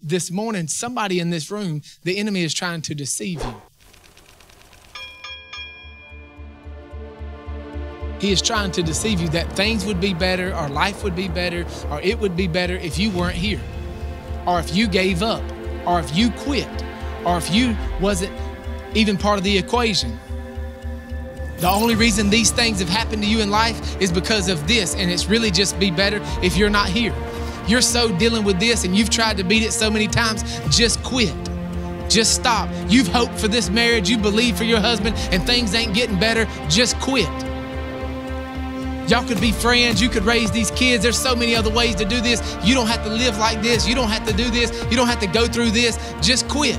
this morning, somebody in this room, the enemy is trying to deceive you. He is trying to deceive you that things would be better, or life would be better, or it would be better if you weren't here, or if you gave up, or if you quit, or if you wasn't even part of the equation. The only reason these things have happened to you in life is because of this, and it's really just be better if you're not here. You're so dealing with this and you've tried to beat it so many times, just quit. Just stop. You've hoped for this marriage, you believe for your husband, and things ain't getting better, just quit. Y'all could be friends, you could raise these kids. There's so many other ways to do this. You don't have to live like this. You don't have to do this. You don't have to go through this. Just quit.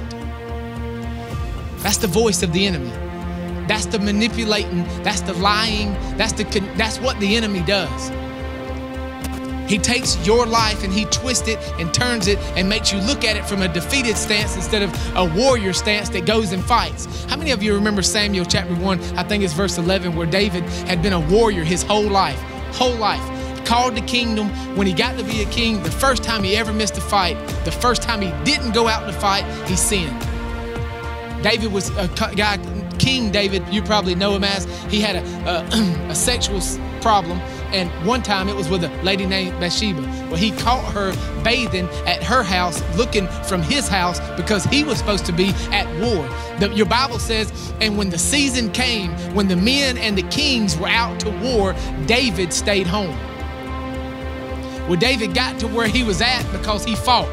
That's the voice of the enemy. That's the manipulating, that's the lying, that's what the enemy does. He takes your life and he twists it and turns it and makes you look at it from a defeated stance instead of a warrior stance that goes and fights. How many of you remember Samuel chapter 1, I think it's verse 11, where David had been a warrior his whole life, called the kingdom. When he got to be a king, the first time he ever missed a fight, the first time he didn't go out to fight, he sinned. David was a guy, King David, you probably know him as, he had a sexual problem. And one time it was with a lady named Bathsheba. Well, he caught her bathing at her house, looking from his house because he was supposed to be at war. Your Bible says, and when the season came, when the men and the kings were out to war, David stayed home. Well, David got to where he was at because he fought.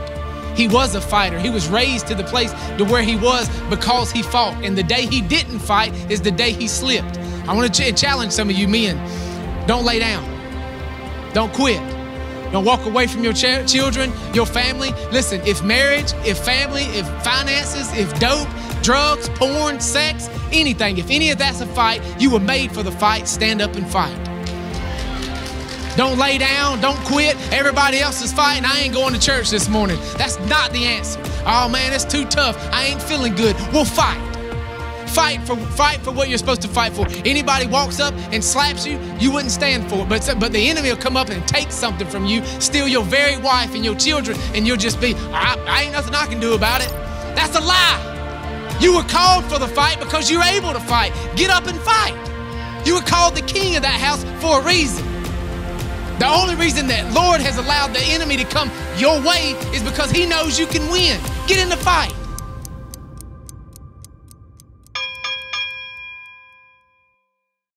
He was a fighter. He was raised to the place to where he was because he fought. And the day he didn't fight is the day he slipped. I want to challenge some of you men. Don't lay down. Don't quit. Don't walk away from your children, your family. Listen, if marriage, if family, if finances, if dope, drugs, porn, sex, anything, if any of that's a fight, you were made for the fight. Stand up and fight. Don't lay down. Don't quit. Everybody else is fighting. I ain't going to church this morning. That's not the answer. Oh man, it's too tough. I ain't feeling good. Well, fight. Fight for what you're supposed to fight for. Anybody walks up and slaps you, you wouldn't stand for it. But the enemy will come up and take something from you, steal your very wife and your children, and you'll just be, I ain't nothing I can do about it. That's a lie. You were called for the fight because you're able to fight. Get up and fight. You were called the king of that house for a reason. The only reason that Lord has allowed the enemy to come your way is because he knows you can win. Get in the fight.